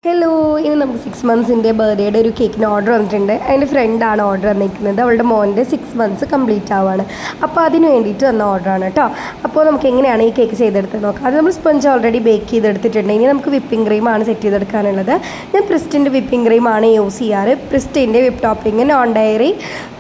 Hello, ഇന്ന് നമുക്ക് 6 മന്ത്സിൻ്റെ ബർത്ത്ഡേയുടെ ഒരു കേക്കിന് ഓർഡർ വന്നിട്ടുണ്ട്. അതിൻ്റെ ഫ്രണ്ടാണ് ഓർഡർ വന്നിരിക്കുന്നത്. അവളുടെ മോൻ്റെ 6 മന്ത്സ് കംപ്ലീറ്റ് ആവുകയാണ്. അപ്പോൾ അതിന് വേണ്ടിയിട്ട് വന്ന ഓർഡറാണ് കേട്ടോ. അപ്പോൾ നമുക്ക് എങ്ങനെയാണ് ഈ കേക്ക് ചെയ്തെടുത്ത് നോക്കാം. അത് നമ്മൾ സ്പഞ്ച് ഓൾറെഡി ബേക്ക് ചെയ്തെടുത്തിട്ടുണ്ട്. ഇനി നമുക്ക് വിപ്പിംഗ് ക്രീമാണ് സെറ്റ് ചെയ്തെടുക്കാനുള്ളത്. ഞാൻ പ്രിസ്റ്റിൻ്റെ വിപ്പിംഗ് ക്രീമാണ് യൂസ് ചെയ്യാറ്. പ്രിസ്റ്റിൻ്റെ വിപ്പ് ടോപ്പിംഗ് നോൺ ഡയറി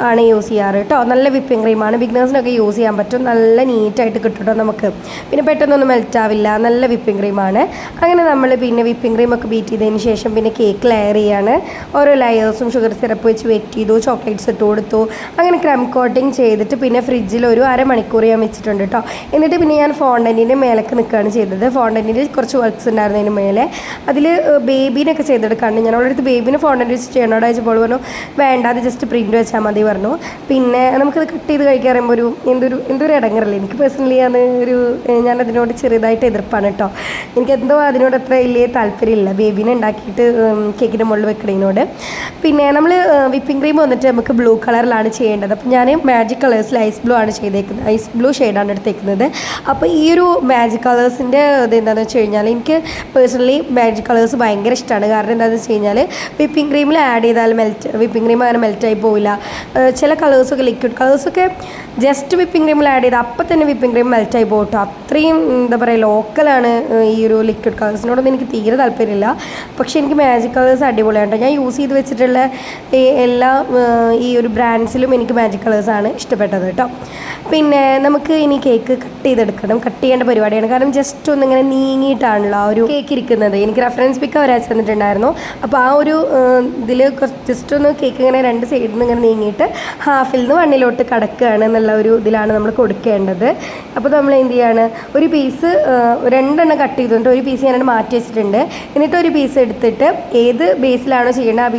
ആണ് യൂസ് ചെയ്യാറ് കേട്ടോ. നല്ല വിപ്പിംഗ് ക്രീമാണ്, ബിഗിനേഴ്സിനൊക്കെ യൂസ് ചെയ്യാൻ പറ്റും. നല്ല നീറ്റായിട്ട് കിട്ടും കേട്ടോ നമുക്ക്. പിന്നെ പെട്ടെന്നൊന്നും മെൽറ്റ് ആവില്ല. നല്ല വിപ്പിംഗ് ക്രീമാണ്. അങ്ങനെ നമ്മൾ പിന്നെ വിപ്പിംഗ് ക്രീമൊക്കെ ബീറ്റ് ചെയ്തതിന് ശേഷം പിന്നെ കേക്ക് ലെയർ ചെയ്യാണ്. ഓരോ ലെയേഴ്സും ഷുഗർ സിറപ്പ് വെച്ച് വെറ്റ് ചെയ്തു, ചോക്ലേറ്റ്സ് ഇട്ട് കൊടുത്തു. അങ്ങനെ ക്രം കോട്ടിങ് ചെയ്തിട്ട് പിന്നെ ഫ്രിഡ്ജിൽ ഒരു അരമണിക്കൂർ ഞാൻ വെച്ചിട്ടുണ്ട് കേട്ടോ. എന്നിട്ട് പിന്നെ ഞാൻ ഫോണ്ടൻറ്റിൻ്റെ മേലേക്ക് നിൽക്കുകയാണ് ചെയ്തത്. ഫോണ്ടൻറ്റിൻ്റെ കുറച്ച് വർക്ക്സ് ഉണ്ടായിരുന്നതിന് മേലെ അതിൽ ബേബീനൊക്കെ ചെയ്തെടുക്കാണ്ട് ഞാൻ അവളുടെ അടുത്ത് ബേബീനെ ഫോണ്ടൻറ്റ് വെച്ച് ചെയ്യണോട് വെച്ചപ്പോൾ പറഞ്ഞു വേണ്ട, അത് ജസ്റ്റ് പ്രിൻറ്റ് വെച്ചാൽ മതി പറഞ്ഞു. പിന്നെ നമുക്കത് കട്ട് ചെയ്ത് കഴിക്കാൻ പറയുമ്പോൾ എന്തൊരു ഇടങ്ങറല്ലേ. എനിക്ക് പേഴ്സണലി ഞാൻ അതിനോട് ചെറുതായിട്ട് എതിർപ്പാണ് കേട്ടോ. എനിക്കെന്തോ അതിനോട് അത്ര വലിയ താല്പര്യമില്ല ബേബീനെ ഉണ്ടാക്കിയിട്ട് കേക്കിൻ്റെ മുകളിൽ വെക്കണതിനോട്. പിന്നെ നമ്മൾ വിപ്പിംഗ് ക്രീം വന്നിട്ട് നമുക്ക് ബ്ലൂ കളറിലാണ് ചെയ്യേണ്ടത്. അപ്പോൾ ഞാൻ മാജിക് കളേഴ്സിൽ ഐസ് ബ്ലൂ ആണ് ചെയ്തേക്കുന്നത്. ഐസ് ബ്ലൂ ഷെയ്ഡാണ് എടുത്തേക്കുന്നത്. അപ്പോൾ ഈ ഒരു മാജിക് കളേഴ്സിൻ്റെ ഇത് എന്താണെന്ന് വെച്ച് കഴിഞ്ഞാൽ എനിക്ക് പേഴ്സണലി മാജിക് കളേഴ്സ് ഭയങ്കര ഇഷ്ടമാണ്. കാരണം എന്താണെന്ന് വെച്ച് കഴിഞ്ഞാൽ വിപ്പിംഗ് ക്രീമിൽ ആഡ് ചെയ്താൽ വിപ്പിംഗ് ക്രീം അങ്ങനെ മെൽറ്റായി പോവില്ല. ചില കളേഴ്സൊക്കെ ലിക്വിഡ് കളേഴ്സൊക്കെ ജസ്റ്റ് വിപ്പിംഗ് ക്രീമിൽ ആഡ് ചെയ്താൽ അപ്പം തന്നെ വിപ്പിംഗ് ക്രീം മെൽറ്റായി പോകും കേട്ടോ. അത്രയും എന്താ പറയുക ലോക്കലാണ് ഈ ഒരു ലിക്വിഡ് കളേഴ്സിനോടൊന്നും എനിക്ക് തീരെ താല്പര്യമില്ല. പക്ഷേ എനിക്ക് മാജിക് കളേഴ്സ് അടിപൊളിയാണ് കേട്ടോ. ഞാൻ യൂസ് ചെയ്ത് വെച്ചിട്ടുള്ള എല്ലാ ഈ ഒരു ബ്രാൻഡ്സിലും എനിക്ക് മാജിക് കളേഴ്സാണ് ഇഷ്ടപ്പെട്ടത് കേട്ടോ. പിന്നെ നമുക്ക് ഇനി കേക്ക് കട്ട് ചെയ്തെടുക്കണം. കട്ട് ചെയ്യേണ്ട പരിപാടിയാണ്. കാരണം ജസ്റ്റ് ഒന്നിങ്ങനെ നീങ്ങിയിട്ടാണല്ലോ ആ ഒരു കേക്ക് ഇരിക്കുന്നത്. എനിക്ക് റെഫറൻസ് പിക്ക് അവരയച്ചു തന്നിട്ടുണ്ടായിരുന്നു. അപ്പോൾ ആ ഒരു ഇതിൽ ജസ്റ്റ് ഒന്ന് കേക്ക് ഇങ്ങനെ രണ്ട് സൈഡിൽ നിന്ന് ഇങ്ങനെ നീങ്ങിയിട്ട് ഹാഫിൽ നിന്ന് വണ്ണിലോട്ട് കടക്കുകയാണ് എന്നുള്ള ഒരു ഇതിലാണ് നമ്മൾ കൊടുക്കേണ്ടത്. അപ്പോൾ നമ്മൾ എന്ത് ചെയ്യാണ്, ഒരു പീസ് രണ്ടെണ്ണം കട്ട് ചെയ്തിട്ട് ഒരു പീസ് ഞാനത് മാറ്റി വെച്ചിട്ടുണ്ട്. എന്നിട്ട് ഒരു പീസ് എടുത്തിട്ട് ഏത് ബേസിലാണോ ചെയ്യേണ്ടത് ആ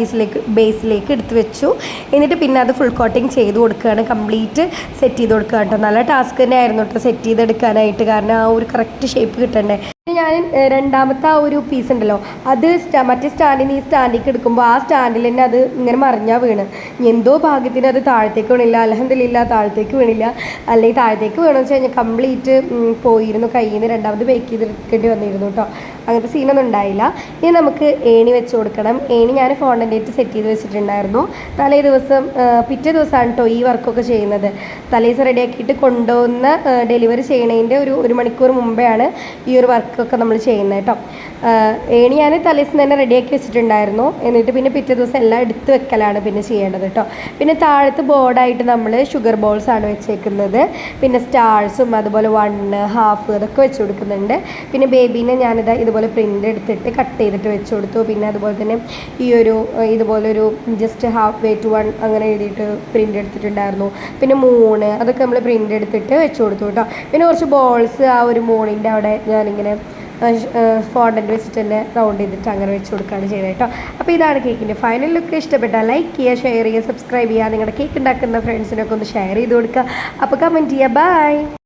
ബേസിലേക്ക് എടുത്ത് വെച്ചു. എന്നിട്ട് പിന്നെ അത് ഫുൾ കോട്ടിങ് ചെയ്ത് കൊടുക്കുകയാണ്. കംപ്ലീറ്റ് സെറ്റ് ചെയ്ത് കൊടുക്കുക കേട്ടോ. നല്ല ടാസ്ക് തന്നെ ആയിരുന്നു കേട്ടോ സെറ്റ് ചെയ്തെടുക്കാനായിട്ട്. കാരണം ആ ഒരു കറക്റ്റ് ഷേപ്പ് കിട്ടണ്ടേ. ഞാൻ രണ്ടാമത്തെ ആ ഒരു പീസ് ഉണ്ടല്ലോ, അത് മറ്റേ സ്റ്റാൻഡിന് ഈ സ്റ്റാൻഡിലേക്ക് എടുക്കുമ്പോൾ ആ സ്റ്റാൻഡിൽ തന്നെ അത് ഇങ്ങനെ മറിഞ്ഞാൽ വീണ്. എന്തോ ഭാഗ്യത്തിന് അത് താഴത്തേക്ക് വീണില്ല. അൽഹംദുലില്ലാ താഴത്തേക്ക് വീണില്ല. അല്ലെങ്കിൽ താഴത്തേക്ക് വീണെന്ന് വെച്ച് കഴിഞ്ഞാൽ കംപ്ലീറ്റ് പോയിരുന്നു. കയ്യിൽ നിന്ന് രണ്ടാമത് ബേക്ക് ചെയ്തെടുക്കേണ്ടി വന്നിരുന്നു കേട്ടോ. അങ്ങനത്തെ സീനൊന്നും ഉണ്ടായില്ല. ഇനി നമുക്ക് ഏണി വെച്ച് കൊടുക്കണം. ഏണി ഞാൻ ഫോണ്ടൻറ്റേറ്റ് സെറ്റ് ചെയ്ത് വെച്ചിട്ടുണ്ടായിരുന്നു. പിറ്റേ ദിവസമാണ് കേട്ടോ ഈ വർക്കൊക്കെ ചെയ്യുന്നത്. തലേദിവസം റെഡിയാക്കിയിട്ട് കൊണ്ടുവന്ന് ഡെലിവറി ചെയ്യണതിൻ്റെ ഒരു മണിക്കൂർ മുമ്പെയാണ് ഈ ഒരു വർക്കൊക്കെ നമ്മൾ ചെയ്യുന്നത് കേട്ടോ. ഏണി ഞാൻ തലേദിവസം തന്നെ റെഡിയാക്കി വെച്ചിട്ടുണ്ടായിരുന്നു. എന്നിട്ട് പിന്നെ പിറ്റേ ദിവസം എല്ലാം എടുത്ത് വെക്കലാണ് പിന്നെ ചെയ്യേണ്ടത് കേട്ടോ. പിന്നെ താഴത്ത് ബോർഡായിട്ട് നമ്മൾ ഷുഗർ ബോൾസ് ആണ് വെച്ചേക്കുന്നത്. പിന്നെ സ്റ്റാർസും അതുപോലെ 1, 1/2 അതൊക്കെ വെച്ച് കൊടുക്കുന്നുണ്ട്. പിന്നെ ബേബീനെ ഞാനിത് ഇതുപോലെ പ്രിൻ്റ് എടുത്തിട്ട് കട്ട് ചെയ്തിട്ട് വെച്ച് കൊടുത്തു. പിന്നെ അതുപോലെ തന്നെ ഇതുപോലൊരു ജസ്റ്റ് 1/2 അങ്ങനെ എഴുതിയിട്ട് പ്രിൻ്റ് എടുത്തിട്ടുണ്ടായിരുന്നു. പിന്നെ 3 അതൊക്കെ നമ്മൾ പ്രിൻ്റ് എടുത്തിട്ട് വെച്ച് കൊടുത്തു കേട്ടോ. പിന്നെ കുറച്ച് ബോൾസ് ആ ഒരു മൂണിൻ്റെ അവിടെ ഞാനിങ്ങനെ ഫോണ്ടൻറ്റ് വെച്ചിട്ട് തന്നെ റൗണ്ട് ചെയ്തിട്ട് അങ്ങനെ വെച്ച് കൊടുക്കുകയാണ് ചെയ്തത് കേട്ടോ. അപ്പോൾ ഇതാണ് കേക്കിൻ്റെ ഫൈനൽ ലുക്ക്. ഇഷ്ടപ്പെട്ടാൽ ലൈക്ക് ചെയ്യുക, ഷെയർ ചെയ്യുക, സബ്സ്ക്രൈബ് ചെയ്യുക. നിങ്ങളുടെ കേക്ക് ഉണ്ടാക്കുന്ന ഫ്രണ്ട്സിനൊക്കെ ഒന്ന് ഷെയർ ചെയ്ത് കൊടുക്കുക. അപ്പോൾ കമൻറ്റ് ചെയ്യുക. ബൈ.